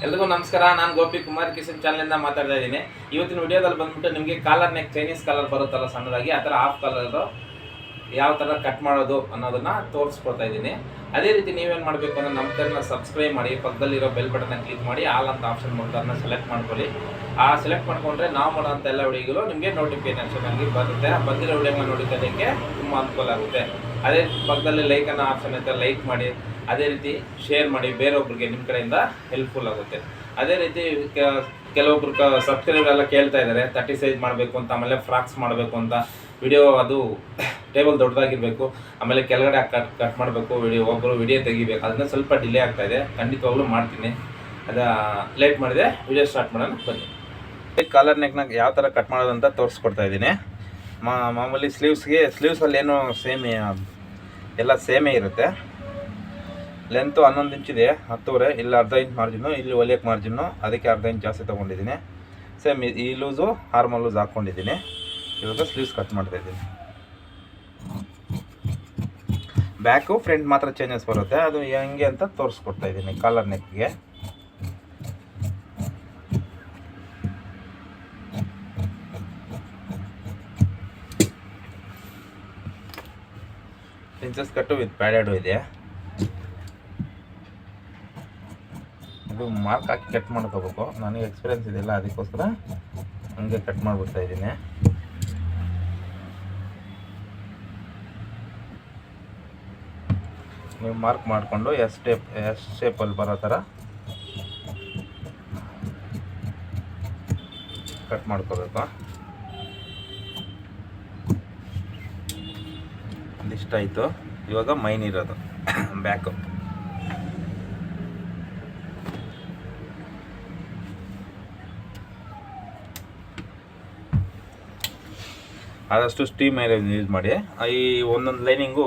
ಎಲ್ರಿಗೂ ನಮಸ್ಕಾರ. ನಾನು ಗೋಪಿ ಕುಮಾರ್ ಕಿಶನ್ ಚಾನಲಿಂದ ಮಾತಾಡ್ತಾ ಇದ್ದೀನಿ. ಇವತ್ತಿನ ವಿಡಿಯೋದಲ್ಲಿ ಬಂದ್ಬಿಟ್ಟು ನಿಮಗೆ ಕಾಲರ್ ನೆಕ್ ಚೈನೀಸ್ ಕಾಲರ್ ಬರುತ್ತಲ್ಲ ಸಣ್ಣದಾಗಿ, ಆ ಥರ ಹಾಫ್ ಕಾಲರು ಯಾವ ಥರ ಕಟ್ ಮಾಡೋದು ಅನ್ನೋದನ್ನ ತೋರಿಸ್ಕೊಡ್ತಾ ಇದ್ದೀನಿ. ಅದೇ ರೀತಿ ನೀವೇನು ಮಾಡಬೇಕು ಅಂದರೆ ನಮ್ಮ ಚಾನಲ್ನ ಸಬ್ಸ್ಕ್ರೈಬ್ ಮಾಡಿ, ಪಕ್ಕದಲ್ಲಿರೋ ಬೆಲ್ ಬಟನ್ನ ಕ್ಲಿಕ್ ಮಾಡಿ, ಆಲ್ ಅಂತ ಆಪ್ಷನ್ ಮಾಡ್ತಾ ಅದನ್ನ ಸೆಲೆಕ್ಟ್ ಮಾಡ್ಕೊಳ್ಳಿ. ಸೆಲೆಕ್ಟ್ ಮಾಡ್ಕೊಂಡ್ರೆ ನಾವು ಮಾಡೋಂಥ ಎಲ್ಲ ವಿಡಿಯೋಗಳು ನಿಮಗೆ ನೋಟಿಫಿಕೇಶನ್ ಆಗಿ ಬರುತ್ತೆ. ಬಂದಿರೋ ವಿಡಿಯೋಗಳನ್ನ ನೋಡಿಕೊಳ್ಳೋಕ್ಕೆ ತುಂಬ ಅನುಕೂಲ ಆಗುತ್ತೆ. ಅದೇ ಪಕ್ಕದಲ್ಲಿ ಲೈಕ್ ಅನ್ನೋ ಆಪ್ಷನ್ ಐತೆ, ಲೈಕ್ ಮಾಡಿ. ಅದೇ ರೀತಿ ಶೇರ್ ಮಾಡಿ, ಬೇರೊಬ್ಬರಿಗೆ ನಿಮ್ಮ ಕಡೆಯಿಂದ ಹೆಲ್ಪ್ಫುಲ್ ಆಗುತ್ತೆ. ಅದೇ ರೀತಿ ಕೆಲವೊಬ್ರು ಸಬ್ಸ್ಕ್ರೈಬರ್ ಎಲ್ಲ ಕೇಳ್ತಾ ಇದ್ದಾರೆ 30 ಸೈಜ್ ಮಾಡಬೇಕು ಅಂತ, ಆಮೇಲೆ ಫ್ರಾಕ್ಸ್ ಮಾಡಬೇಕು ಅಂತ. ವಿಡಿಯೋ ಅದು ಟೇಬಲ್ ದೊಡ್ಡದಾಗಿರಬೇಕು, ಆಮೇಲೆ ಕೆಳಗಡೆ ಕಟ್ ಮಾಡಬೇಕು, ಒಬ್ಬರು ವಿಡಿಯೋ ತೆಗಿಬೇಕು. ಅದನ್ನ ಸ್ವಲ್ಪ ಡಿಲೇ ಆಗ್ತಾಯಿದೆ. ಖಂಡಿತವಾಗ್ಲೂ ಮಾಡ್ತೀನಿ. ಲೇಟ್ ಮಾಡಿದೆ. ವಿಡಿಯೋ ಸ್ಟಾರ್ಟ್ ಮಾಡೋಣ ಬನ್ನಿ. ಕಾಲರ್ ನೆಕ್ನಾಗ ಯಾವ ಥರ ಕಟ್ ಮಾಡೋದಂತ ತೋರಿಸ್ಕೊಡ್ತಾ ಇದ್ದೀನಿ. ಮಾಮೂಲಿ ಸ್ಲೀವ್ಸಲ್ಲಿ ಏನು ಎಲ್ಲ ಸೇಮೇ ಇರುತ್ತೆ. ಲೆಂತು 11 ಇಂಚಿದೆ, 10.5. ಇಲ್ಲಿ ಅರ್ಧ ಇಂಚ್ ಮಾರ್ಜಿನ್ನು, ಇಲ್ಲಿ ಹೊಲಿಯಕ್ಕೆ ಮಾರ್ಜಿನ್ನು, ಅದಕ್ಕೆ ಅರ್ಧ ಇಂಚ್ ಜಾಸ್ತಿ ತೊಗೊಂಡಿದ್ದೀನಿ. ಸೇಮ್ ಈ ಲೂಸು ಹಾರ್ಮಲ್ ಲೂಸ್ ಹಾಕ್ಕೊಂಡಿದ್ದೀನಿ. ಇವಾಗ ಸ್ಲೀವ್ಸ್ ಕಟ್ ಮಾಡ್ತಾಯಿದ್ದೀನಿ. ಬ್ಯಾಕು ಫ್ರಂಟ್ ಮಾತ್ರ ಚೇಂಜಸ್ ಬರುತ್ತೆ. ಅದು ಹೆಂಗೆ ಅಂತ ತೋರಿಸ್ಕೊಡ್ತಾ ಇದ್ದೀನಿ. ಕಾಲರ್ ನೆಕ್ಗೆ ಪ್ರಿನ್ಸಸ್ ಕಟ್ಟು ವಿತ್ ಪ್ಯಾಡೆಡು ಇದೆ. ಇದು ಮಾರ್ಕ್ ಹಾಕಿ ಕಟ್ ಮಾಡ್ಕೋಬೇಕು. ನನಗೆ ಎಕ್ಸ್ಪೀರಿಯನ್ಸ್ ಇದೆಯಲ್ಲ, ಅದಕ್ಕೋಸ್ಕರ ಹಂಗೆ ಕಟ್ ಮಾಡಿಬಿಡ್ತಾ ಇದ್ದೀನಿ. ನೀವು ಮಾರ್ಕ್ ಮಾಡಿಕೊಂಡು ಎಸ್ ಶೇಪಲ್ಲಿ ಬರೋ ಥರ ಕಟ್ ಮಾಡ್ಕೋಬೇಕು. ಇಷ್ಟಾಯಿತು. ಇವಾಗ ಮೈನ್ ಇರೋದು ಬ್ಯಾಕು. ಆದಷ್ಟು ಸ್ಟೀಮ್ ಐರನ್ ಯೂಸ್ ಮಾಡಿ. ಈ ಒಂದೊಂದು ಲೈನಿಂಗು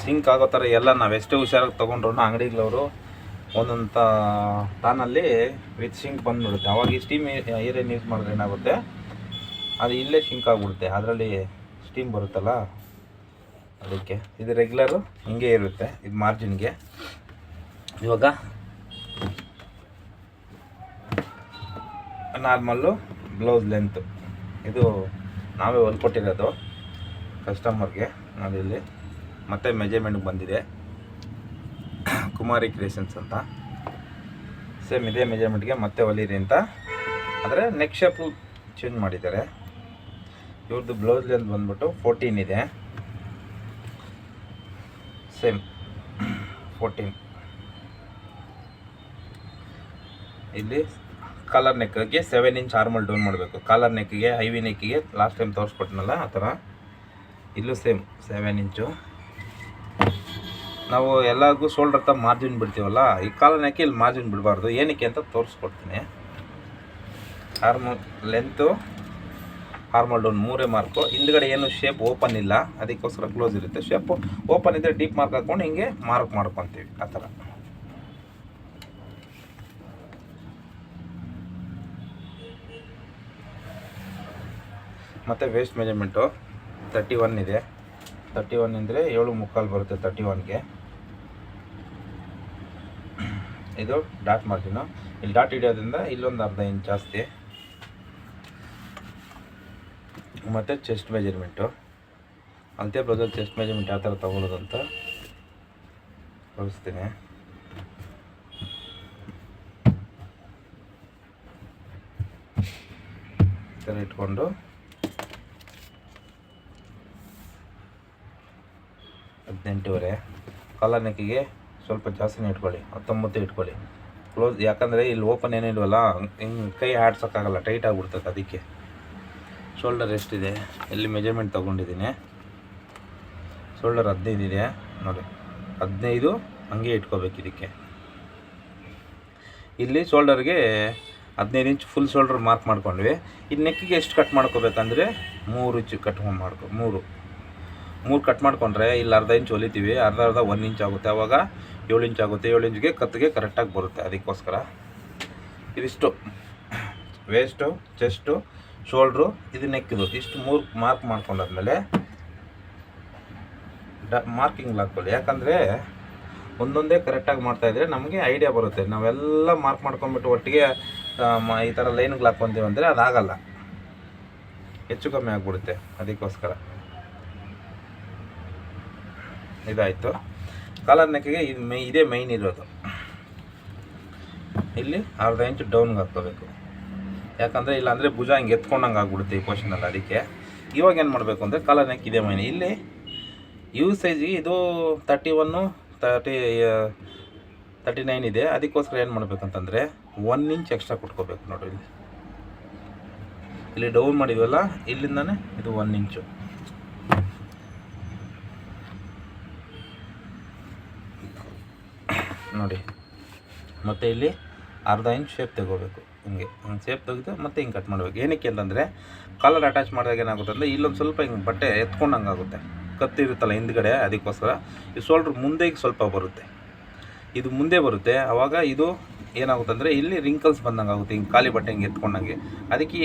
ಸಿಂಕ್ ಆಗೋ ಥರ ಎಲ್ಲ ನಾವು ಎಷ್ಟೇ ಹುಷಾರಾಗಿ ತೊಗೊಂಡ್ರು ಅಂಗಡಿಗಳವರು ಒಂದೊಂದು ತಾನಲ್ಲಿ ವಿತ್ ಸಿಂಕ್ ಬಂದುಬಿಡುತ್ತೆ. ಅವಾಗ ಈ ಸ್ಟೀಮ್ ಐರನ್ ಯೂಸ್ ಮಾಡಿದ್ರೆ ಏನಾಗುತ್ತೆ, ಅದು ಇಲ್ಲೇ ಸಿಂಕ್ ಆಗಿಬಿಡುತ್ತೆ. ಅದರಲ್ಲಿ ಸ್ಟೀಮ್ ಬರುತ್ತಲ್ಲ, ಅದಕ್ಕೆ ಇದು ರೆಗ್ಯುಲರು ಹಿಂಗೆ ಇರುತ್ತೆ. ಇದು ಮಾರ್ಜಿನ್ಗೆ. ಇವಾಗ ನಾರ್ಮಲ್ಲು ಬ್ಲೌಸ್ ಲೆಂತು ಇದು ನಾವೇ ಹೊಲ್ಕೊಟ್ಟಿರೋದು ಕಸ್ಟಮರ್ಗೆ. ನಾವಿಲ್ಲಿ ಮತ್ತೆ ಮೆಜರ್ಮೆಂಟ್ಗೆ ಬಂದಿದೆ, ಕುಮಾರಿ ಕ್ರಿಯೇಷನ್ಸ್ ಅಂತ. ಸೇಮ್ ಇದೇ ಮೆಜರ್ಮೆಂಟ್ಗೆ ಮತ್ತೆ ಹೊಲೀರಿ ಅಂತ. ಆದರೆ ನೆಕ್ ಶೇಪು ಚೇಂಜ್ ಮಾಡಿದ್ದಾರೆ. ಇವ್ರದ್ದು ಬ್ಲೌಸ್ ಲೆಂತ್ ಬಂದ್ಬಿಟ್ಟು 14 ಇದೆ. ಸೇಮ್ 14. ಇಲ್ಲಿ ಕಾಲರ್ ನೆಕ್ಗೆ 7 ಇಂಚ್ ಆರ್ಮಲ್ ಡೌನ್ ಮಾಡಬೇಕು. ಕಾಲರ್ ನೆಕ್ಕಿಗೆ, ಐವಿ ನೆಕ್ಕಿಗೆ ಲಾಸ್ಟ್ ಟೈಮ್ ತೋರಿಸ್ಕೊಟ್ನಲ್ಲ ಆ ಥರ ಇಲ್ಲೂ ಸೇಮ್ 7 ಇಂಚು. ನಾವು ಎಲ್ಲರಿಗೂ ಶೋಲ್ಡರ್ ಹತ್ರ ಮಾರ್ಜಿನ್ ಬಿಡ್ತೀವಲ್ಲ, ಈ ಕಾಲರ್ ನೆಕ್ಗೆ ಇಲ್ಲಿ ಮಾರ್ಜಿನ್ ಬಿಡಬಾರ್ದು. ಏನಕ್ಕೆ ಅಂತ ತೋರಿಸ್ಕೊಡ್ತೀನಿ. ಆರ್ಮಲ್ ಲೆಂತು, ಆರ್ಮಲ್ ಡೌನ್ 3 ಮಾರ್ಕು. ಹಿಂದ್ಗಡೆ ಏನು ಶೇಪ್ ಓಪನ್ ಇಲ್ಲ, ಅದಕ್ಕೋಸ್ಕರ ಕ್ಲೋಸ್ ಇರುತ್ತೆ. ಶೇಪ್ ಓಪನ್ ಇದ್ದರೆ ಡೀಪ್ ಮಾರ್ಕ್ ಹಾಕ್ಕೊಂಡು ಹಿಂಗೆ ಮಾರ್ಕ್ ಮಾಡ್ಕೊತೀವಿ ಆ ಥರ. ಮತ್ತು ವೇಸ್ಟ್ ಮೆಜರ್ಮೆಂಟು 31 ಇದೆ. 31 ಅಂದರೆ 7.75 ಬರುತ್ತೆ 31ಗೆ. ಇದು ಡಾಟ್ ಮಾರ್ಜಿನು. ಇಲ್ಲಿ ಡಾಟ್ ಹಿಡಿಯೋದ್ರಿಂದ ಇಲ್ಲೊಂದು ಅರ್ಧ ಇಂಚ್ ಜಾಸ್ತಿ. ಮತ್ತು ಚೆಸ್ಟ್ ಮೆಜರ್ಮೆಂಟು, ಅಂತೆ ಬ್ಲೌಸಲ್ಲಿ ಚೆಸ್ಟ್ ಮೆಜರ್ಮೆಂಟ್ ಯಾವ ಥರ ತೊಗೊಳ್ಳೋದು ಅಂತ ತೋರಿಸ್ತೀನಿ. ಈ ಥರ ಇಟ್ಕೊಂಡು 18.5. ಕಾಲರ್ ನೆಕ್ಕಿಗೆ ಸ್ವಲ್ಪ ಜಾಸ್ತಿನೇ ಇಟ್ಕೊಳ್ಳಿ, 19 ಇಟ್ಕೊಳ್ಳಿ ಕ್ಲೋಸ್. ಯಾಕಂದರೆ ಇಲ್ಲಿ ಓಪನ್ ಏನಿಲ್ವಲ್ಲ, ಹಿಂಗೆ ಕೈ ಆಡ್ಸೋಕ್ಕಾಗಲ್ಲ, ಟೈಟ್ ಆಗಿಬಿಡ್ತದೆ. ಅದಕ್ಕೆ ಶೋಲ್ಡರ್ ಎಷ್ಟಿದೆ ಇಲ್ಲಿ ಮೆಜರ್ಮೆಂಟ್ ತೊಗೊಂಡಿದ್ದೀನಿ. ಶೋಲ್ಡರ್ 15 ಇದೆ ನೋಡಿ, 15 ಹಂಗೆ ಇಟ್ಕೋಬೇಕು. ಇದಕ್ಕೆ ಇಲ್ಲಿ ಶೋಲ್ಡರ್ಗೆ 15 ಇಂಚ್ ಫುಲ್ ಶೋಲ್ಡರ್ ಮಾರ್ಕ್ ಮಾಡ್ಕೊಂಡ್ವಿ. ಇದು ನೆಕ್ಕಿಗೆ ಎಷ್ಟು ಕಟ್ ಮಾಡ್ಕೋಬೇಕಂದ್ರೆ 3 ಇಂಚು ಕಟ್ ಮಾಡ್ಕೊ. 3 ಕಟ್ ಮಾಡ್ಕೊಂಡ್ರೆ ಇಲ್ಲಿ ಅರ್ಧ ಇಂಚ್ ಹೊಲಿತೀವಿ, ಅರ್ಧ 1 ಇಂಚ್ ಆಗುತ್ತೆ. ಆವಾಗ 7 ಇಂಚ್ ಆಗುತ್ತೆ. 7 ಇಂಚ್ಗೆ ಕತ್ತಿಗೆ ಕರೆಕ್ಟಾಗಿ ಬರುತ್ತೆ. ಅದಕ್ಕೋಸ್ಕರ ಇದಿಷ್ಟು ವೇಸ್ಟು, ಚೆಸ್ಟು, ಶೋಲ್ಡ್ರು, ಇದು ನೆಕ್ಕಿದು ಇಷ್ಟು 3 ಮಾರ್ಕ್ ಮಾಡ್ಕೊಂಡಾದ್ಮೇಲೆ ಮಾರ್ಕಿಂಗ್ ಹಾಕ್ಕೊಳ್ಳಿ. ಯಾಕಂದರೆ ಒಂದೊಂದೇ ಕರೆಕ್ಟಾಗಿ ಮಾಡ್ತಾಯಿದ್ರೆ ನಮಗೆ ಐಡಿಯಾ ಬರುತ್ತೆ. ನಾವೆಲ್ಲ ಮಾರ್ಕ್ ಮಾಡ್ಕೊಂಬಿಟ್ಟು ಒಟ್ಟಿಗೆ ಈ ಥರ ಲೈನ್ಗಳು ಹಾಕ್ಕೊಂತೀವಿ ಅಂದರೆ ಅದಾಗಲ್ಲ, ಹೆಚ್ಚು ಕಮ್ಮಿ ಆಗಿಬಿಡುತ್ತೆ. ಅದಕ್ಕೋಸ್ಕರ ಇದಾಯಿತು. ಕಾಲರ್ ನೆಕ್ಕಿಗೆ ಇದೇ ಮೈನ್ ಇರೋದು. ಇಲ್ಲಿ ಅರ್ಧ ಇಂಚ್ ಡೌನ್ಗೆ ಹಾಕ್ಕೋಬೇಕು, ಯಾಕಂದರೆ ಇಲ್ಲಾಂದರೆ ಭುಜ ಹಿಂಗೆ ಎತ್ಕೊಂಡಂಗೆ ಆಗ್ಬಿಡುತ್ತೆ ಈ ಪೋರ್ಷನಲ್ಲಿ. ಅದಕ್ಕೆ ಇವಾಗ ಏನು ಮಾಡಬೇಕು ಅಂದರೆ ಕಾಲರ್ ನೆಕ್ ಇದೇ ಮೈನ್. ಇಲ್ಲಿ ಯು ಸೈಜಿಗೆ ಇದು 31, 39 ಇದೆ. ಅದಕ್ಕೋಸ್ಕರ ಏನು ಮಾಡಬೇಕಂತಂದರೆ 1 ಇಂಚ್ ಎಕ್ಸ್ಟ್ರಾ ಕೊಟ್ಕೋಬೇಕು. ನೋಡಿರಿ, ಇಲ್ಲಿ ಡೌನ್ ಮಾಡಿದ್ವಲ್ಲ, ಇಲ್ಲಿಂದನೇ ಇದು 1 ಇಂಚು. ನೋಡಿ, ಮತ್ತು ಇಲ್ಲಿ ಅರ್ಧ ಇಂಚ್ ಶೇಪ್ ತೆಗೋಬೇಕು. ಹಿಂಗೆ ಶೇಪ್ ತೆಗೆದು ಮತ್ತೆ ಹಿಂಗೆ ಕಟ್ ಮಾಡಬೇಕು. ಏನಕ್ಕೆ ಅಂತಂದರೆ ಕಾಲರ್ ಅಟ್ಯಾಚ್ ಮಾಡಿದಾಗ ಏನಾಗುತ್ತೆ ಅಂದರೆ ಇಲ್ಲೊಂದು ಸ್ವಲ್ಪ ಹಿಂಗೆ ಬಟ್ಟೆ ಎತ್ಕೊಂಡಂಗೆ ಆಗುತ್ತೆ, ಕತ್ತಿರುತ್ತಲ್ಲ ಹಿಂದ್ಗಡೆ. ಅದಕ್ಕೋಸ್ಕರ ಈ ಶೋಲ್ಡ್ರ್ ಮುಂದೆಗೆ ಸ್ವಲ್ಪ ಬರುತ್ತೆ, ಇದು ಮುಂದೆ ಬರುತ್ತೆ. ಆವಾಗ ಇದು ಏನಾಗುತ್ತೆ ಅಂದರೆ ಇಲ್ಲಿ ರಿಂಕಲ್ಸ್ ಬಂದಂಗೆ ಆಗುತ್ತೆ, ಹಿಂಗೆ ಖಾಲಿ ಬಟ್ಟೆ ಹಿಂಗೆ ಎತ್ಕೊಂಡಂಗೆ. ಅದಕ್ಕೆ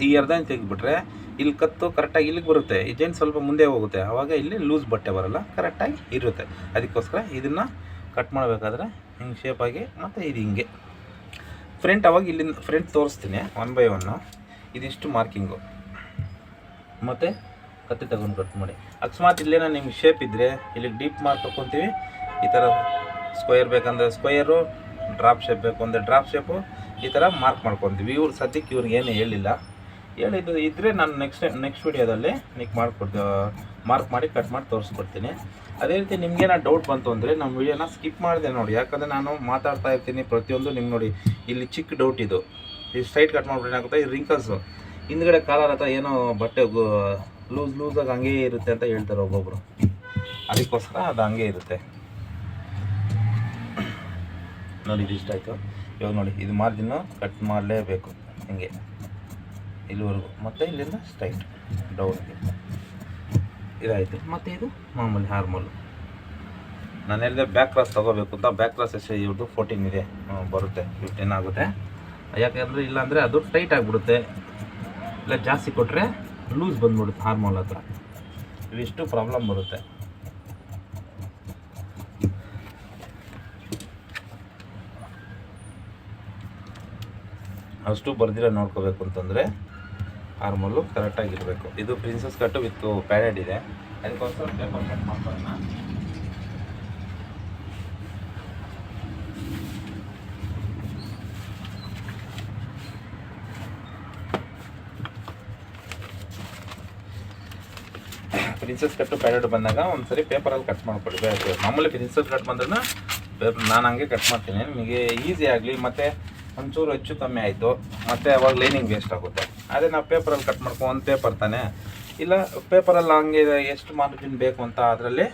ಈ ಅರ್ಧ ಇಂಚ್ ತೆಗೆದುಬಿಟ್ರೆ ಇಲ್ಲಿ ಕತ್ತು ಕರೆಕ್ಟಾಗಿ ಇಲ್ಲಿಗೆ ಬರುತ್ತೆ, ಈ ಜೈನ್ ಸ್ವಲ್ಪ ಮುಂದೆ ಹೋಗುತ್ತೆ. ಆವಾಗ ಇಲ್ಲಿ ಲೂಸ್ ಬಟ್ಟೆ ಬರೋಲ್ಲ, ಕರೆಕ್ಟಾಗಿ ಇರುತ್ತೆ. ಅದಕ್ಕೋಸ್ಕರ ಇದನ್ನು ಕಟ್ ಮಾಡಬೇಕಾದ್ರೆ ಹಿಂಗೆ ಶೇಪಾಗಿ ಮತ್ತು ಇದು ಹಿಂಗೆ ಫ್ರಂಟ್. ಅವಾಗ ಇಲ್ಲಿಂದ ಫ್ರಂಟ್ ತೋರಿಸ್ತೀನಿ 1 by 1. ಇದಿಷ್ಟು ಮಾರ್ಕಿಂಗು ಮತ್ತು ಕತ್ತಿ ತಗೊಂಡು ಕಟ್ ಮಾಡಿ. ಅಕಸ್ಮಾತ್ ಇಲ್ಲೇನೋ ನಿಮ್ಗೆ ಶೇಪ್ ಇದ್ದರೆ ಇಲ್ಲಿಗೆ ಡೀಪ್ ಮಾರ್ಕ್ ಹಾಕ್ಕೊತೀವಿ. ಈ ಥರ ಸ್ಕ್ವೇರ್ ಬೇಕಂದರೆ ಸ್ಕ್ವೇರು, ಡ್ರಾಪ್ ಶೇಪ್ ಬೇಕು ಅಂದರೆ ಡ್ರಾಪ್ ಶೇಪು, ಈ ಥರ ಮಾರ್ಕ್ ಮಾಡ್ಕೊತೀವಿ. ಇವ್ರು ಸದ್ಯಕ್ಕೆ ಇವ್ರಿಗೆ ಏನು ಹೇಳಿಲ್ಲ, ಹೇಳಿದ್ದು ಇದ್ದರೆ ನಾನು ನೆಕ್ಸ್ಟ್ ವೀಡಿಯೋದಲ್ಲಿ ಮಾರ್ಕ್ ಮಾಡಿ ಕಟ್ ಮಾಡಿ ತೋರಿಸ್ಕೊಡ್ತೀನಿ. ಅದೇ ರೀತಿ ನಿಮಗೇನೋ ಡೌಟ್ ಬಂತು ಅಂದರೆ ನಮ್ಮ ವೀಡಿಯೋನ ಸ್ಕಿಪ್ ಮಾಡಿದೆ ನೋಡಿ, ಯಾಕಂದರೆ ನಾನು ಮಾತಾಡ್ತಾ ಇರ್ತೀನಿ ಪ್ರತಿಯೊಂದು. ನಿಮ್ಗೆ ನೋಡಿ ಇಲ್ಲಿ ಚಿಕ್ಕ ಡೌಟ್ ಇದು, ಈ ಸ್ಟ್ರೈಟ್ ಕಟ್ ಮಾಡ್ಬಿಟ್ಟು ಏನಾಗುತ್ತೆ, ಈ ರಿಂಕಲ್ಸು ಹಿಂದ್ಗಡೆ ಕಾಲರ್ ಹತ್ರ ಏನೋ ಬಟ್ಟೆ ಲೂಸಾಗಿ ಹಂಗೇ ಇರುತ್ತೆ ಅಂತ ಹೇಳ್ತಾರೆ ಒಬ್ಬೊಬ್ಬರು. ಅದಕ್ಕೋಸ್ಕರ ಅದು ಹಂಗೆ ಇರುತ್ತೆ. ನೋಡಿ, ಇದಿಷ್ಟ ಆಯಿತು. ಇವಾಗ ನೋಡಿ, ಇದು ಮಾರ್ಜಿನ್ನು ಕಟ್ ಮಾಡಲೇಬೇಕು ಹಿಂಗೆ ಇಲ್ಲಿವರೆಗೂ, ಮತ್ತು ಇಲ್ಲಿಂದ ಸ್ಟ್ರೈಟ್ ಡೌನ್ಗೆ ಇದಾಯಿತು. ಮತ್ತು ಇದು ಮಾಮೂಲಿ ಹಾರ್ಮೋಲು. ನಾನು ಹೇಳಿದೆ ಬ್ಯಾಕ್ ಕ್ರಾಸ್ ತೊಗೋಬೇಕು ಅಂತ. ಬ್ಯಾಕ್ ಕ್ರಾಸ್ ಎಷ್ಟು ಇವ್ರದ್ದು 14 ಇದೆ, ಬರುತ್ತೆ 15 ಆಗುತ್ತೆ. ಯಾಕೆಂದರೆ ಇಲ್ಲಾಂದರೆ ಅದು ಟೈಟ್ ಆಗಿಬಿಡುತ್ತೆ, ಇಲ್ಲ ಜಾಸ್ತಿ ಕೊಟ್ಟರೆ ಲೂಸ್ ಬಂದ್ಬಿಡುತ್ತೆ ಹಾರ್ಮೋಲ್ ಹತ್ರ. ಇವಿಷ್ಟು ಪ್ರಾಬ್ಲಮ್ ಬರುತ್ತೆ. ಅಷ್ಟು ಬರ್ದಿರ ನೋಡ್ಕೋಬೇಕು ಅಂತಂದರೆ ಆರ್ಮೋಲು ಕರೆಕ್ಟಾಗಿರಬೇಕು. ಇದು ಪ್ರಿನ್ಸಸ್ ಕಟ್ಟು ವಿತ್ ಪ್ಯಾಡೆಡ್ ಇದೆ, ಅದಕ್ಕೋಸ್ಕರ ಪೇಪರ್ ಕಟ್ ಮಾಡ್ಕೊಳ್ಳೋಣ. ಪ್ರಿನ್ಸಸ್ ಕಟ್ಟು ಪ್ಯಾಡೆಡ್ ಬಂದಾಗ ಒಂದ್ಸರಿ ಪೇಪರಲ್ಲಿ ಕಟ್ ಮಾಡ್ಕೊಳ್ಳಿ. ಮಾಮೂಲಿ ಪ್ರಿನ್ಸಸ್ ಕಟ್ ಬಂದ್ರೆ ಪೇಪರ್ ನಾನು ಹಂಗೆ ಕಟ್ ಮಾಡ್ತೀನಿ, ನಿಮಗೆ ಈಸಿ ಆಗಲಿ. ಮತ್ತು ಒಂಚೂರು ಹೆಚ್ಚು ಕಮ್ಮಿ ಆಯಿತು ಮತ್ತು ಅವಾಗ ಲೈನಿಂಗ್ ವೇಸ್ಟ್ ಆಗುತ್ತೆ. ಅದೇ ನಾವು ಪೇಪರಲ್ಲಿ ಕಟ್ ಮಾಡ್ಕೊಂಡು ಒಂದು ಪೇಪರ್ ತಾನೆ, ಇಲ್ಲ ಪೇಪರಲ್ಲಿ ಹಂಗೆ ಎಷ್ಟು ಮಾರ್ಜಿನ್ ಬೇಕು ಅಂತ ಅದರಲ್ಲಿ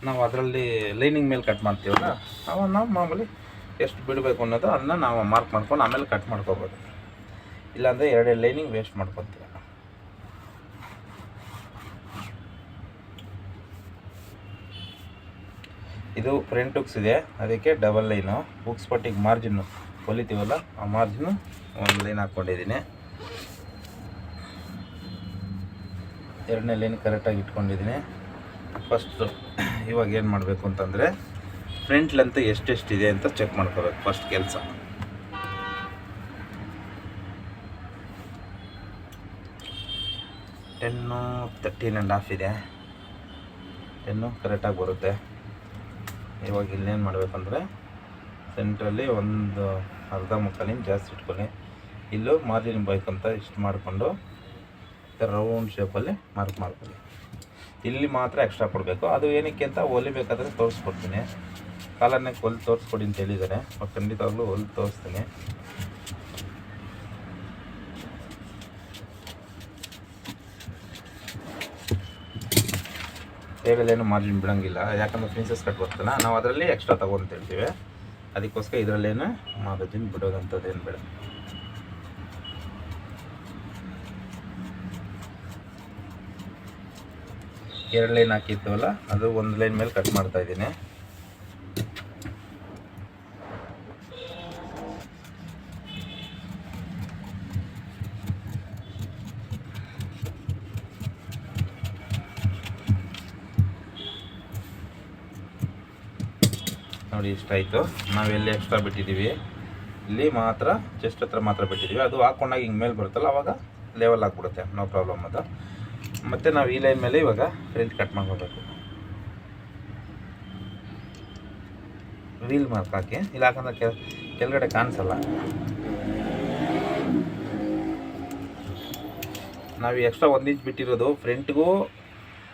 ನಾವು ಅದರಲ್ಲಿ ಲೈನಿಂಗ್ ಮೇಲೆ ಕಟ್ ಮಾಡ್ತೀವಲ್ಲ, ಅವಾಗ ನಾವು ಮಾಮೂಲಿ ಎಷ್ಟು ಬಿಡಬೇಕು ಅನ್ನೋದು ಅದನ್ನ ನಾವು ಮಾರ್ಕ್ ಮಾಡ್ಕೊಂಡು ಆಮೇಲೆ ಕಟ್ ಮಾಡ್ಕೋಬೋದು. ಇಲ್ಲಾಂದರೆ 2 ಲೈನಿಂಗ್ ವೇಸ್ಟ್ ಮಾಡ್ಕೊತೀವಿ. ಇದು ಫ್ರಂಟ್ ಹುಕ್ಸ್ ಇದೆ, ಅದಕ್ಕೆ ಡಬಲ್ ಲೈನು. ಹುಕ್ಸ್ ಪಟ್ಟಿಗೆ ಮಾರ್ಜಿನ್ನು ಹೊಲಿತೀವಲ್ಲ, ಆ ಮಾರ್ಜಿನ್ನು ಒಂದು ಲೈನ್ ಹಾಕ್ಕೊಂಡಿದ್ದೀನಿ. 2ನೇ ಲೈನ್ ಕರೆಕ್ಟಾಗಿ ಇಟ್ಕೊಂಡಿದ್ದೀನಿ. ಫಸ್ಟು ಇವಾಗ ಏನು ಮಾಡಬೇಕು ಅಂತಂದರೆ ಫ್ರಂಟ್ ಲೆಂತ್ ಎಷ್ಟೆಷ್ಟಿದೆ ಅಂತ ಚೆಕ್ ಮಾಡ್ಕೋಬೇಕು ಫಸ್ಟ್ ಕೆಲಸ. ಟೆನ್ನು 13.5 ಇದೆ, 10 ಕರೆಕ್ಟಾಗಿ ಬರುತ್ತೆ. ಇವಾಗ ಇಲ್ಲೇನು ಮಾಡಬೇಕಂದ್ರೆ ಸೆಂಟ್ರಲ್ಲಿ ಒಂದು ಅರ್ಧ ಮುಕ್ಕಾಲು ಇಂಚ್ ಜಾಸ್ತಿ ಇಟ್ಕೊಳ್ಳಿ. ಇಲ್ಲೂ ಮಾರ್ಜಿನ್ ಬೇಕಂತ ಇಷ್ಟು ಮಾಡಿಕೊಂಡು ರೌಂಡ್ ಶೇಪಲ್ಲಿ ಮಾರ್ಕ್ ಮಾಡ್ಕೊಳ್ಳಿ. ಇಲ್ಲಿ ಮಾತ್ರ ಎಕ್ಸ್ಟ್ರಾ ಕೊಡಬೇಕು. ಅದು ಏನಕ್ಕೆ ಅಂತ ಹೊಲಿಬೇಕಾದ್ರೆ ತೋರಿಸ್ಕೊಡ್ತೀನಿ. ಕಾಲರ್ ನೆಕ್ ಹೊಲಿ ತೋರಿಸ್ಕೊಡಿ ಅಂತ ಹೇಳಿದ್ದಾರೆ, ಖಂಡಿತವಾಗ್ಲೂ ಹೊಲಿ ತೋರಿಸ್ತೀನಿ. ಟೇಬಲೇನು ಮಾರ್ಜಿನ್ ಬಿಡೋಂಗಿಲ್ಲ, ಯಾಕಂದರೆ ಪ್ರಿನ್ಸಸ್ ಕಟ್ ಬರ್ತಲ್ಲ, ನಾವು ಅದರಲ್ಲಿ ಎಕ್ಸ್ಟ್ರಾ ತೊಗೊಂತಿರ್ತೀವಿ. ಅದಕ್ಕೋಸ್ಕರ ಇದರಲ್ಲೇನು ಮಾರ್ಜಿನ್ ಬಿಡೋದಂಥದ್ದೇನು ಬೇಡ. ಎರಡು ಲೈನ್ ಹಾಕಿರ್ತೀವಲ್ಲ, ಅದು ಒಂದು ಲೈನ್ ಮೇಲೆ ಕಟ್ ಮಾಡ್ತಾ ಇದ್ದೀನಿ. ನೋಡಿ ಇಷ್ಟಾಯಿತು. ನಾವೆಲ್ಲಿ ಎಕ್ಸ್ಟ್ರಾ ಬಿಟ್ಟಿದ್ದೀವಿ, ಇಲ್ಲಿ ಮಾತ್ರ ಚೆಸ್ಟ್ ಹತ್ರ ಮಾತ್ರ ಬಿಟ್ಟಿದ್ದೀವಿ. ಅದು ಹಾಕೊಂಡಾಗ ಹಿಂಗೆ ಮೇಲೆ ಬರುತ್ತಲ್ಲ, ಆವಾಗ ಲೆವೆಲ್ ಆಗಿಬಿಡುತ್ತೆ, ನೋ ಪ್ರಾಬ್ಲಮ್ ಅದು. ಮತ್ತು ನಾವು ಈ ಲೈನ್ ಮೇಲೆ ಇವಾಗ ಫ್ರಂಟ್ ಕಟ್ ಮಾಡ್ಕೋಬೇಕು. ವೀಲ್ ಮಾರ್ಕ್ ಹಾಕಿ, ಇಲ್ಲ ಹಾಕಂದ್ರೆ ಕೆಳಗಡೆ ಕಾಣಿಸಲ್ಲ. ನಾವು ಎಕ್ಸ್ಟ್ರಾ 1 ಇಂಚ್ ಬಿಟ್ಟಿರೋದು ಫ್ರಂಟ್ಗೂ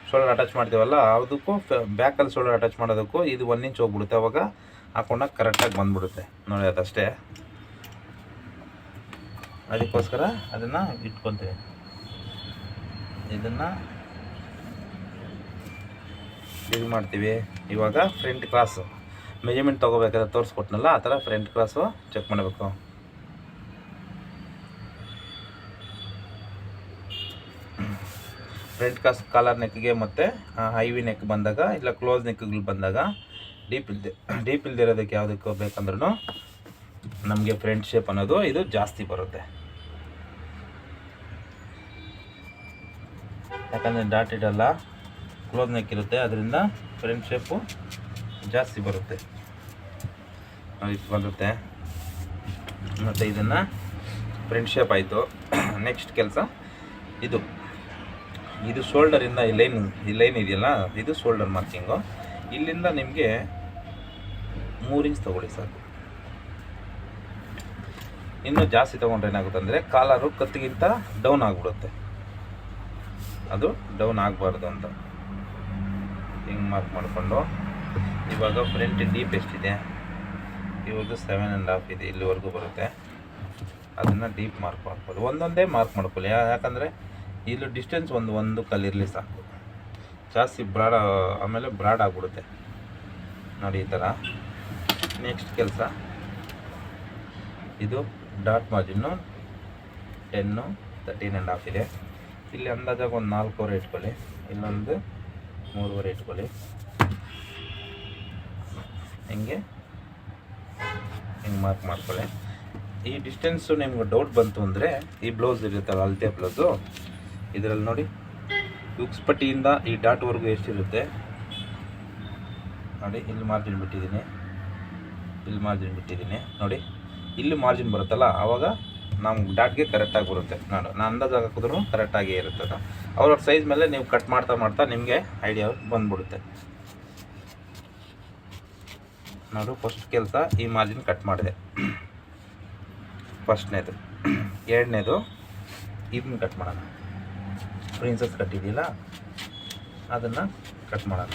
ಶೋಲ್ಡರ್ ಅಟ್ಯಾಚ್ ಮಾಡ್ತೀವಲ್ಲ, ಅದಕ್ಕೂ ಬ್ಯಾಕಲ್ಲಿ ಶೋಲ್ಡರ್ ಅಟ್ಯಾಚ್ ಮಾಡೋದಕ್ಕೂ ಇದು 1 ಇಂಚ್ ಹೋಗ್ಬಿಡುತ್ತೆ. ಅವಾಗ ಹಾಕೊಂಡಾಗ ಕರೆಕ್ಟಾಗಿ ಬಂದ್ಬಿಡುತ್ತೆ ನೋಡಿ, ಅದಷ್ಟೇ. ಅದಕ್ಕೋಸ್ಕರ ಅದನ್ನು ಇಟ್ಕೊತೀವಿ. ಇದನ್ನು ಇದು ಮಾಡ್ತೀವಿ. ಇವಾಗ ಫ್ರಂಟ್ ಕ್ರಾಸು ಮೆಜರ್ಮೆಂಟ್ ತೊಗೋಬೇಕಾದ್ರೆ ತೋರಿಸ್ಕೊಟ್ನಲ್ಲ, ಆ ಥರ ಫ್ರಂಟ್ ಕ್ರಾಸು ಚೆಕ್ ಮಾಡಬೇಕು. ಫ್ರಂಟ್ ಕ್ರಾಸ್ ಕಾಲರ್ ನೆಕ್ಗೆ ಮತ್ತು ಹೈವಿ ನೆಕ್ ಬಂದಾಗ, ಇಲ್ಲ ಕ್ಲೋಸ್ ನೆಕ್ಗಳು ಬಂದಾಗ ಡೀಪ್ ಇಲ್ದಿರೋದಕ್ಕೆ ಯಾವುದಕ್ಕೂ ಬೇಕಂದ್ರೂ ನಮಗೆ ಫ್ರಂಟ್ ಶೇಪ್ ಅನ್ನೋದು ಇದು ಜಾಸ್ತಿ ಬರುತ್ತೆ. ಯಾಕಂದರೆ ಡಾಟ್ ಇಡಲ್ಲ, ಕ್ಲೋಸ್ ನೆಕ್ ಇರುತ್ತೆ, ಅದರಿಂದ ಫ್ರಂಟ್ ಶೇಪು ಜಾಸ್ತಿ ಬರುತ್ತೆ. ಇಷ್ಟು ಬರುತ್ತೆ. ಮತ್ತು ಇದನ್ನು ಫ್ರಂಟ್ ಶೇಪ್ ಆಯಿತು. ನೆಕ್ಸ್ಟ್ ಕೆಲಸ ಇದು ಶೋಲ್ಡರಿಂದ ಈ ಲೈನ್ ಇದೆಯಲ್ಲ, ಇದು ಶೋಲ್ಡರ್ ಮಾರ್ಕಿಂಗು. ಇಲ್ಲಿಂದ ನಿಮಗೆ 3 ಇಂಚ್ ತೊಗೊಳ್ಳಿ ಸಾಕು. ಇನ್ನೂ ಜಾಸ್ತಿ ತೊಗೊಂಡ್ರೆ ಏನಾಗುತ್ತೆ ಅಂದರೆ ಕಾಲರು ಕತ್ತಿಗಿಂತ ಡೌನ್ ಆಗಿಬಿಡುತ್ತೆ. ಅದು ಡೌನ್ ಆಗಬಾರ್ದು ಅಂತ ಹಿಂಗೆ ಮಾರ್ಕ್ ಮಾಡಿಕೊಂಡು, ಇವಾಗ ಫ್ರಂಟ್ ಡೀಪ್ ಎಷ್ಟಿದೆ, ಇವಾಗ 7.5 ಇದೆ, ಇಲ್ಲಿವರೆಗೂ ಬರುತ್ತೆ. ಅದನ್ನು ಡೀಪ್ ಮಾರ್ಕ್ ಮಾಡ್ಕೊಳ್ಳಿ. ಒಂದೊಂದೇ ಮಾರ್ಕ್ ಮಾಡ್ಕೊಳ್ಳಿ, ಯಾಕಂದರೆ ಇಲ್ಲಿ ಡಿಸ್ಟೆನ್ಸ್ ಒಂದು ಕಲ್ಲಿರಲಿ ಸಾಕು. ಜಾಸ್ತಿ ಆಮೇಲೆ ಬ್ರಾಡ್ ಆಗಿಬಿಡುತ್ತೆ ನೋಡಿ ಈ ಥರ. ನೆಕ್ಸ್ಟ್ ಕೆಲಸ, ಇದು ಡಾಟ್ ಮಾರ್ಜಿನ್ನು 10, 13.5 ಇದೆ. ಇಲ್ಲಿ ಅಂದಾಜಾಗಿ ಒಂದು 4.25 ಇಟ್ಕೊಳ್ಳಿ, ಇಲ್ಲೊಂದು 3.25 ಇಟ್ಕೊಳ್ಳಿ. ಹಿಂಗೆ ಮಾರ್ಕ್ ಮಾಡ್ಕೊಳ್ಳಿ. ಈ ಡಿಸ್ಟೆನ್ಸು ನಿಮ್ಗೆ ಡೌಟ್ ಬಂತು ಅಂದರೆ, ಈ ಬ್ಲೌಸ್ ಇರುತ್ತಲ್ಲ ಅಳತೆ ಬ್ಲೌಸು, ಇದರಲ್ಲಿ ನೋಡಿ ಉಕ್ಸ್ ಪಟ್ಟಿಯಿಂದ ಈ ಡಾಟ್ವರೆಗೂ ಎಷ್ಟಿರುತ್ತೆ ನೋಡಿ. ಇಲ್ಲಿ ಮಾರ್ಜಿನ್ ಬಿಟ್ಟಿದ್ದೀನಿ, ನೋಡಿ. ಇಲ್ಲಿ ಮಾರ್ಜಿನ್ ಬರುತ್ತಲ್ಲ, ಆವಾಗ ನಮ್ಮ ಡಾಟ್ಗೆ ಕರೆಕ್ಟಾಗಿ ಬರುತ್ತೆ. ನಾನು ಅಂದಾಜಾಗಿ ಹಾಕಿದ್ರೂ ಕರೆಕ್ಟಾಗೇ ಇರುತ್ತೆ ಅದು. ಅವ್ರವ್ರ ಸೈಜ್ ಮೇಲೆ ನೀವು ಕಟ್ ಮಾಡ್ತಾ ನಿಮಗೆ ಐಡಿಯಾ ಬಂದ್ಬಿಡುತ್ತೆ. ನೋಡು, ಫಸ್ಟ್ ಕೆಲಸ ಈ ಮಾರ್ಜಿನ್ ಕಟ್ ಮಾಡಿದೆ, ಫಸ್ಟ್ನೇದು. ಎರಡನೇದು ಇದನ್ನ ಕಟ್ ಮಾಡೋಣ. ಪ್ರಿನ್ಸಸ್ ಕಟ್ ಇದೆಯಲ್ಲ, ಅದನ್ನು ಕಟ್ ಮಾಡೋಣ.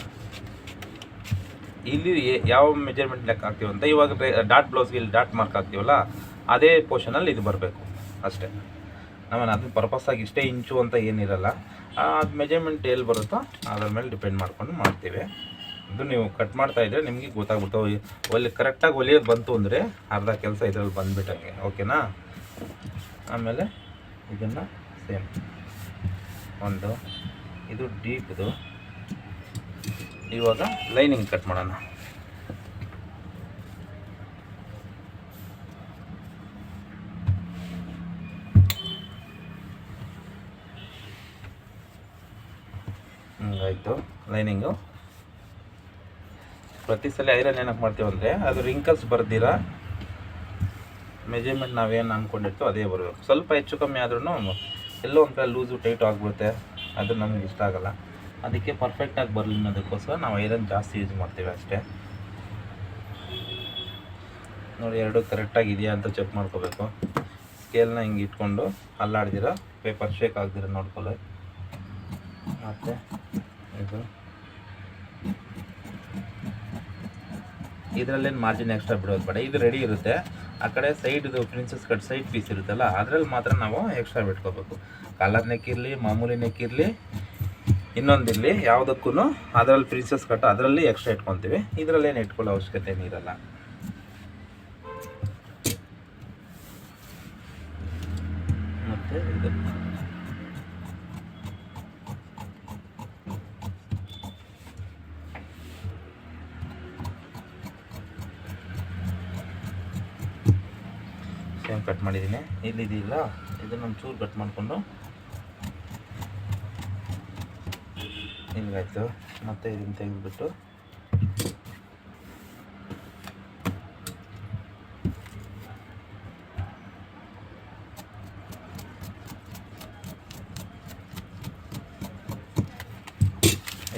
ಇಲ್ಲಿ ಯಾವ ಮೆಜರ್ಮೆಂಟ್ ಲೆಕ್ಕ ಹಾಕ್ತೀವಿ ಅಂತ, ಇವಾಗ ಡಾಟ್ ಬ್ಲೌಸ್ಗೆ ಇಲ್ಲಿ ಡಾಟ್ ಮಾರ್ಕ್ ಹಾಕ್ತೀವಲ್ಲ, ಅದೇ ಪೋರ್ಷನಲ್ಲಿ ಇದು ಬರಬೇಕು ಅಷ್ಟೇ. ನಾವೇನು ಅದನ್ನ ಪರ್ಪಸ್ಸಾಗಿ ಇಷ್ಟೇ ಇಂಚು ಅಂತ ಏನಿರಲ್ಲ, ಅದು ಮೆಜರ್ಮೆಂಟ್ ಎಲ್ಲಿ ಬರುತ್ತೋ ಅದ್ರ ಮೇಲೆ ಡಿಪೆಂಡ್ ಮಾಡ್ಕೊಂಡು ಮಾಡ್ತೀವಿ. ಇದು ನೀವು ಕಟ್ ಮಾಡ್ತಾಯಿದ್ರೆ ನಿಮಗೆ ಗೊತ್ತಾಗ್ಬಿಡ್ತಾವೆ. ಕರೆಕ್ಟಾಗಿ ಹೊಲಿಯೋದು ಬಂತು ಅಂದರೆ ಅರ್ಧ ಕೆಲಸ ಇದರಲ್ಲಿ ಬಂದುಬಿಟ್ಟಂಗೆ, ಓಕೆನಾ. ಆಮೇಲೆ ಇದನ್ನು ಸೇಮ್ ಒಂದು, ಇದು ಡೀಪ್ದು. ಇವಾಗ ಲೈನಿಂಗ್ ಕಟ್ ಮಾಡೋಣ. ಆಯಿತು ಲೈನಿಂಗು. ಪ್ರತಿ ಸಲ ಐರನ್ ಏನಕ್ಕೆ ಮಾಡ್ತೀವಿ ಅಂದರೆ, ಅದು ರಿಂಕಲ್ಸ್ ಬರ್ದಿರ ಮೆಜರ್ಮೆಂಟ್ ನಾವೇನು ಅಂದ್ಕೊಂಡಿರ್ತೀವೋ ಅದೇ ಬರಬೇಕು. ಸ್ವಲ್ಪ ಹೆಚ್ಚು ಕಮ್ಮಿ ಆದ್ರೂ ಎಲ್ಲೋ ಒಂದು ಕಡೆ ಲೂಸು ಟೈಟು ಆಗಿಬಿಡುತ್ತೆ, ಅದು ನಮಗೆ ಇಷ್ಟ ಆಗೋಲ್ಲ. ಅದಕ್ಕೆ ಪರ್ಫೆಕ್ಟಾಗಿ ಬರಲಿ ಅನ್ನೋದಕ್ಕೋಸ್ಕರ ನಾವು ಐರನ್ ಜಾಸ್ತಿ ಯೂಸ್ ಮಾಡ್ತೀವಿ ಅಷ್ಟೇ. ನೋಡಿ, ಎರಡು ಕರೆಕ್ಟಾಗಿದೆಯಾ ಅಂತ ಚೆಕ್ ಮಾಡ್ಕೋಬೇಕು. ಸ್ಕೇಲ್ನ ಹಿಂಗೆ ಇಟ್ಕೊಂಡು ಅಲ್ಲಾಡ್ದಿರ, ಪೇಪರ್ ಶೇಕ್ ಆಗ್ದಿರ ನೋಡ್ಕೊಳ್ಳಿ. ಮತ್ತು ಇದರಲ್ಲೇನು ಮಾರ್ಜಿನ್ ಎಕ್ಸ್ಟ್ರಾ ಬಿಡೋದು ಬೇಡ, ಇದು ರೆಡಿ ಇರುತ್ತೆ. ಆ ಕಡೆ ಸೈಡ್ದು ಪ್ರಿನ್ಸಸ್ ಕಟ್ ಸೈಡ್ ಪೀಸ್ ಇರುತ್ತಲ್ಲ, ಅದರಲ್ಲಿ ಮಾತ್ರ ನಾವು ಎಕ್ಸ್ಟ್ರಾ ಬಿಟ್ಕೋಬೇಕು. ಕಾಲರ್ ನೆಕ್ ಇರಲಿ, ಮಾಮೂಲಿ ನೆಕ್ ಇರಲಿ, ಇನ್ನೊಂದಿರಲಿ, ಯಾವುದಕ್ಕೂ ಅದರಲ್ಲಿ ಪ್ರಿನ್ಸಸ್ ಕಟ್ ಅದರಲ್ಲಿ ಎಕ್ಸ್ಟ್ರಾ ಇಟ್ಕೊತೀವಿ. ಇದರಲ್ಲೇನು ಇಟ್ಕೊಳ್ಳೋ ಅವಶ್ಯಕತೆ ಏನಿರಲ್ಲ. ಮತ್ತು ಇದು ಸೇಮ್ ಕಟ್ ಮಾಡಿದ್ದೀನಿ. ಇಲ್ಲಿದೆಯಲ್ಲ, ಇದನ್ನು ಒಂಚೂರು ಕಟ್ ಮಾಡಿಕೊಂಡು ಇಲ್ಲಿಗಾಯ್ತು. ಮತ್ತು ಇದನ್ನು ತೆಗೆದುಬಿಟ್ಟು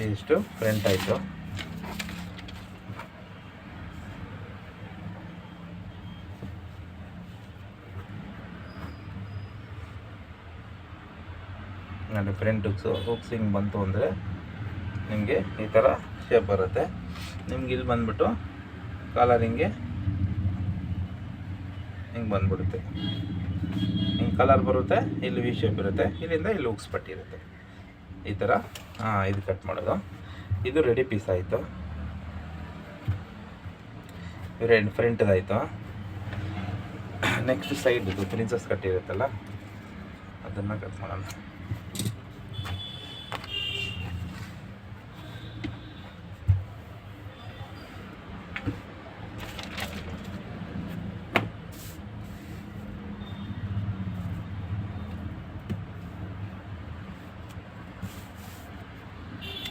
ಇದಿಷ್ಟು ಫ್ರಂಟ್ ಆಯಿತು. ನೋಡಿ ಫ್ರಂಟ್ ಹುಕ್ಸ್ ಹಿಂಗೆ ಬಂತು ಅಂದರೆ ನಿಮಗೆ ಈ ಥರ ಶೇಪ್ ಬರುತ್ತೆ. ನಿಮ್ಗೆ ಇಲ್ಲಿ ಬಂದ್ಬಿಟ್ಟು ಕಾಲರಿಂಗೆ ಹಿಂಗೆ ಬಂದ್ಬಿಡುತ್ತೆ, ಹಿಂಗೆ ಕಲರ್ ಬರುತ್ತೆ. ಇಲ್ಲಿ ವಿ ಶೇಪ್ ಇರುತ್ತೆ, ಇಲ್ಲಿಂದ ಇಲ್ಲಿ ಹುಕ್ಸ್ ಪಟ್ಟಿ ಇರುತ್ತೆ ಈ ಥರ. ಇದು ಕಟ್ ಮಾಡೋದು. ಇದು ರೆಡಿ ಪೀಸ್ ಆಯಿತು. ಫ್ರಂಟ್ದಾಯಿತು. ನೆಕ್ಸ್ಟ್ ಸೈಡ್ ಇದು ಪ್ರಿನ್ಸಸ್ ಕಟ್ ಇರುತ್ತಲ್ಲ ಅದನ್ನು ಕಟ್ ಮಾಡೋಣ.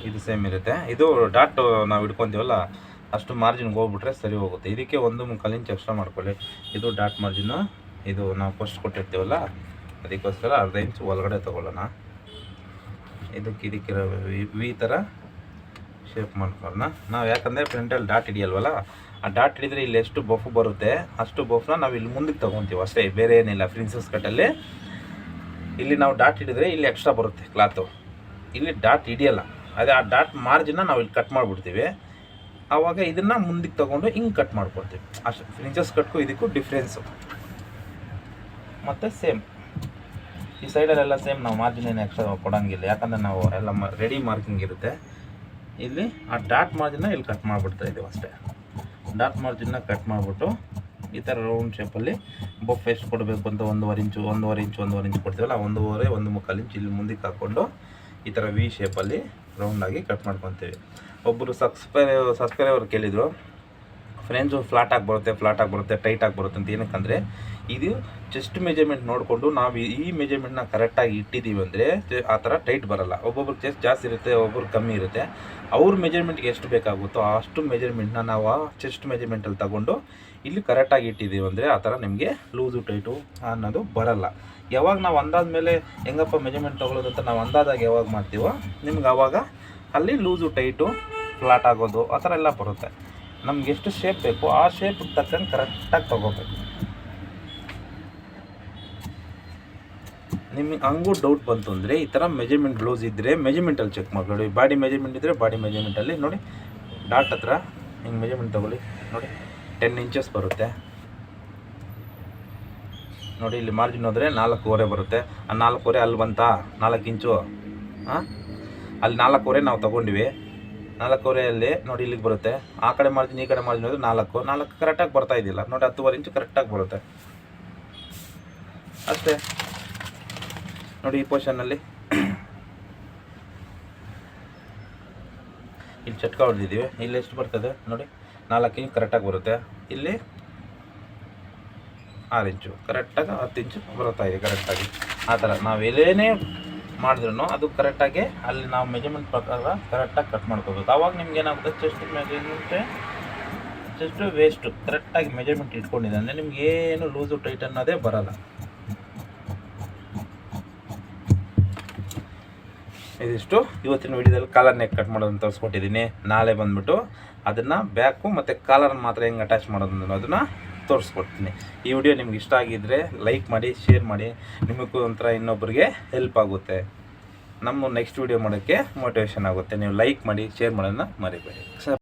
ಇದು ಸೇಮ್ ಇರುತ್ತೆ. ಇದು ಡಾಟ್ ನಾವು ಇಟ್ಕೊತೀವಲ್ಲ ಅಷ್ಟು ಮಾರ್ಜಿನ್ಗೆ ಹೋಗ್ಬಿಟ್ರೆ ಸರಿ ಹೋಗುತ್ತೆ. ಇದಕ್ಕೆ 1 ಮುಕ್ಕಾಲು ಇಂಚ್ ಎಕ್ಸ್ಟ್ರಾ ಮಾಡ್ಕೊಳ್ಳಿ. ಇದು ಡಾಟ್ ಮಾರ್ಜಿನ್ನು, ಇದು ನಾವು ಫಸ್ಟ್ ಕೊಟ್ಟಿರ್ತೀವಲ್ಲ ಅದಕ್ಕೋಸ್ಕರ ಅರ್ಧ ಇಂಚ್ ಒಳಗಡೆ ತೊಗೊಳ್ಳೋಣ. ಇದಕ್ಕಿರೋ ವಿ ಥರ ಶೇಪ್ ಮಾಡ್ಕೊಳ್ಳೋಣ ನಾವು. ಯಾಕಂದರೆ ಫ್ರಂಟಲ್ಲಿ ಡಾಟ್ ಹಿಡಿಯಲ್ವಲ್ಲ, ಆ ಡಾಟ್ ಹಿಡಿದ್ರೆ ಇಲ್ಲಿ ಎಷ್ಟು ಬಫ್ ಬರುತ್ತೆ ಅಷ್ಟು ಬಫ್ನ ನಾವು ಇಲ್ಲಿ ಮುಂದಕ್ಕೆ ತೊಗೊತೀವಿ ಅಷ್ಟೇ, ಬೇರೆ ಏನಿಲ್ಲ. ಪ್ರಿನ್ಸಸ್ ಕಟ್ಟಲ್ಲಿ ಇಲ್ಲಿ ನಾವು ಡಾಟ್ ಹಿಡಿದ್ರೆ ಇಲ್ಲಿ ಎಕ್ಸ್ಟ್ರಾ ಬರುತ್ತೆ ಕ್ಲಾತು, ಇಲ್ಲಿ ಡಾಟ್ ಹಿಡಿಯಲ್ಲ. ಅದೇ ಆ ಡಾಟ್ ಮಾರ್ಜಿನ್ನ ನಾವು ಇಲ್ಲಿ ಕಟ್ ಮಾಡಿಬಿಡ್ತೀವಿ. ಆವಾಗ ಇದನ್ನು ಮುಂದಕ್ಕೆ ತೊಗೊಂಡು ಹಿಂಗೆ ಕಟ್ ಮಾಡ್ಕೊಳ್ತೀವಿ ಅಷ್ಟು. ಪ್ರಿನ್ಸಸ್ ಕಟ್ಗೂ ಇದಕ್ಕೂ ಡಿಫ್ರೆನ್ಸು. ಮತ್ತು ಸೇಮ್ ಈ ಸೈಡಲ್ಲೆಲ್ಲ ಸೇಮ್ ನಾವು ಮಾರ್ಜಿನ್ ಏನು ಎಕ್ಸ್ಟ್ರಾ ಕೊಡೋಂಗಿಲ್ಲ, ಯಾಕಂದರೆ ನಾವು ಎಲ್ಲ ರೆಡಿ ಮಾರ್ಕಿಂಗ್ ಇರುತ್ತೆ. ಇಲ್ಲಿ ಆ ಡಾಟ್ ಮಾರ್ಜಿನ್ನ ಇಲ್ಲಿ ಕಟ್ ಮಾಡಿಬಿಡ್ತಾ ಇದ್ದೀವಿ ಅಷ್ಟೇ. ಡಾಟ್ ಮಾರ್ಜಿನ್ನ ಕಟ್ ಮಾಡಿಬಿಟ್ಟು ಈ ಥರ ರೌಂಡ್ ಶೇಪಲ್ಲಿ ಬಫ್ ಎಷ್ಟು ಕೊಡಬೇಕು ಅಂತ 1.5 ಇಂಚು 1.5 ಇಂಚ್ ಕೊಡ್ತೀವಲ್ಲ, 1.5 1 ಮುಕ್ಕಾಲು ಇಂಚ್ ಇಲ್ಲಿ ಮುಂದಕ್ಕೆ ಹಾಕ್ಕೊಂಡು ಈ ಥರ ವಿ ಶೇಪಲ್ಲಿ ರೌಂಡಾಗಿ ಕಟ್ ಮಾಡ್ಕೊತೀವಿ. ಒಬ್ಬರು ಸಬ್ಸ್ಕ್ರೈಬರ್ ಕೇಳಿದರು ಫ್ರೆಂಡ್ಸು ಫ್ಲಾಟಾಗಿ ಬರುತ್ತೆ ಟೈಟಾಗಿ ಬರುತ್ತೆ ಅಂತ. ಏನಕ್ಕಂದರೆ ಇದು ಚೆಸ್ಟ್ ಮೆಜರ್ಮೆಂಟ್ ನೋಡಿಕೊಂಡು ನಾವು ಈ ಮೆಜರ್ಮೆಂಟ್ನ ಕರೆಕ್ಟಾಗಿ ಇಟ್ಟಿದ್ದೀವಿ ಅಂದರೆ ಆ ಥರ ಟೈಟ್ ಬರೋಲ್ಲ. ಒಬ್ಬೊಬ್ರು ಚೆಸ್ಟ್ ಜಾಸ್ತಿ ಇರುತ್ತೆ, ಒಬ್ಬರು ಕಮ್ಮಿ ಇರುತ್ತೆ. ಅವ್ರ ಮೆಜರ್ಮೆಂಟ್ಗೆ ಎಷ್ಟು ಬೇಕಾಗುತ್ತೋ ಅಷ್ಟು ಮೆಜರ್ಮೆಂಟ್ನ ನಾವು ಆ ಚೆಸ್ಟ್ ಮೆಜರ್ಮೆಂಟಲ್ಲಿ ತಗೊಂಡು ಇಲ್ಲಿ ಕರೆಕ್ಟಾಗಿ ಇಟ್ಟಿದ್ದೀವಿ ಅಂದರೆ ಆ ಥರ ನಿಮಗೆ ಲೂಸು ಟೈಟು ಅನ್ನೋದು ಬರೋಲ್ಲ. ಯಾವಾಗ ನಾವು ಅಂದಾದ ಮೇಲೆ ಹೆಂಗಪ್ಪ ಮೆಜರ್ಮೆಂಟ್ ತೊಗೊಳ್ಳೋದು ಅಂತ ನಾವು ಅಂದಾದಾಗ ಯಾವಾಗ ಮಾಡ್ತೀವೋ ನಿಮ್ಗೆ ಆವಾಗ ಅಲ್ಲಿ ಲೂಸು ಟೈಟು ಫ್ಲಾಟ್ ಆಗೋದು ಆ ಥರ ಎಲ್ಲ ಬರುತ್ತೆ. ನಮ್ಗೆ ಎಷ್ಟು ಶೇಪ್ ಬೇಕು ಆ ಶೇಪ್ ತಕ್ಕಂಗೆ ಕರೆಕ್ಟಾಗಿ ತೊಗೋಬೇಕು. ನಿಮಗೆ ಹಂಗೂ ಡೌಟ್ ಬಂತು ಅಂದರೆ ಈ ಥರ ಮೆಜರ್ಮೆಂಟ್ ಬ್ಲೌಸ್ ಇದ್ದರೆ ಮೆಜರ್ಮೆಂಟಲ್ಲಿ ಚೆಕ್ ಮಾಡ್ಕೊಳ್ಳಿ. ಬಾಡಿ ಮೆಜರ್ಮೆಂಟ್ ಇದ್ದರೆ ಬಾಡಿ ಮೆಜರ್ಮೆಂಟಲ್ಲಿ ನೋಡಿ ಡಾಟ್ ಹತ್ರ ಹಿಂಗೆ ಮೆಜರ್ಮೆಂಟ್ ತೊಗೊಳ್ಳಿ. ನೋಡಿ 10 ಇಂಚಸ್ ಬರುತ್ತೆ. ನೋಡಿ ಇಲ್ಲಿ ಮಾರ್ಜಿನ್ ಹೋದರೆ 4.25 ಬರುತ್ತೆ. ಆ 4.25 ಅಲ್ಲಿ ಬಂತಾ 4 ಇಂಚು, ಅಲ್ಲಿ 4.25 ನಾವು ತೊಗೊಂಡಿವಿ. 4.25 ನೋಡಿ ಇಲ್ಲಿಗೆ ಬರುತ್ತೆ. ಆ ಕಡೆ ಮಾರ್ಜಿನ್ ಈ ಕಡೆ ಮಾರ್ಜಿನ್ ಹೋದರೆ 4 ಕರೆಕ್ಟಾಗಿ ಬರ್ತಾ ಇದ್ದಿಲ್ಲ ನೋಡಿ. 10.25 ಇಂಚು ಕರೆಕ್ಟಾಗಿ ಬರುತ್ತೆ ಅಷ್ಟೇ. ನೋಡಿ ಈ ಪೊಸಿಷನ್ನಲ್ಲಿ ಇಲ್ಲಿ ಚಟ್ಕ ಹೊಡೆದಿದ್ದೀವಿ. ಇಲ್ಲಿ ಎಷ್ಟು ಬರ್ತದೆ ನೋಡಿ 4 ಇಂಚು ಕರೆಕ್ಟಾಗಿ ಬರುತ್ತೆ. ಇಲ್ಲಿ 6 ಇಂಚು ಕರೆಕ್ಟಾಗಿ 10 ಇಂಚು ಬರ್ತಾ ಇದೆ ಕರೆಕ್ಟಾಗಿ. ಆ ಥರ ನಾವು ಎಲ್ಲೇನೇ ಮಾಡಿದ್ರೂ ಅದು ಕರೆಕ್ಟಾಗಿ ಅಲ್ಲಿ ನಾವು ಮೆಜರ್ಮೆಂಟ್ ಪ್ರಕಾರ ಕರೆಕ್ಟಾಗಿ ಕಟ್ ಮಾಡ್ಕೋಬೇಕು. ಆವಾಗ ನಿಮ್ಗೆ ಏನಾಗುತ್ತೆ ಚೆಸ್ಟ್ ವೇಸ್ಟು ಕರೆಕ್ಟಾಗಿ ಮೆಜರ್ಮೆಂಟ್ ಇಟ್ಕೊಂಡಿದೆ ಅಂದರೆ ನಿಮ್ಗೆ ಏನು ಲೂಸು ಟೈಟ್ ಅನ್ನೋದೇ ಬರೋಲ್ಲ. ಇದಿಷ್ಟು ಇವತ್ತಿನ ವಿಡಿಯೋದಲ್ಲಿ ಕಾಲರ್ ನೆಕ್ ಕಟ್ ಮಾಡೋದನ್ನು ತೋರಿಸ್ಕೊಟ್ಟಿದ್ದೀನಿ. ನಾಳೆ ಬಂದುಬಿಟ್ಟು ಅದನ್ನು ಬ್ಯಾಕು ಮತ್ತು ಕಾಲರ್ ಮಾತ್ರ ಹೆಂಗೆ ಅಟ್ಯಾಚ್ ಮಾಡೋದು ಅನ್ನೋದನ್ನು ತೋರಿಸ್ಕೊಡ್ತೀನಿ. ಈ ವಿಡಿಯೋ ನಿಮ್ಗೆ ಇಷ್ಟ ಆಗಿದ್ದರೆ ಲೈಕ್ ಮಾಡಿ, ಶೇರ್ ಮಾಡಿ. ನಿಮಗೂ ಒಂಥರ ಇನ್ನೊಬ್ಬರಿಗೆ ಹೆಲ್ಪ್ ಆಗುತ್ತೆ. ನಮ್ಮ ನೆಕ್ಸ್ಟ್ ವಿಡಿಯೋ ಮಾಡೋಕ್ಕೆ ಮೋಟಿವೇಶನ್ ಆಗುತ್ತೆ. ನೀವು ಲೈಕ್ ಮಾಡಿ, ಶೇರ್ ಮಾಡೋದನ್ನ ಮರಿಬೇಡಿ.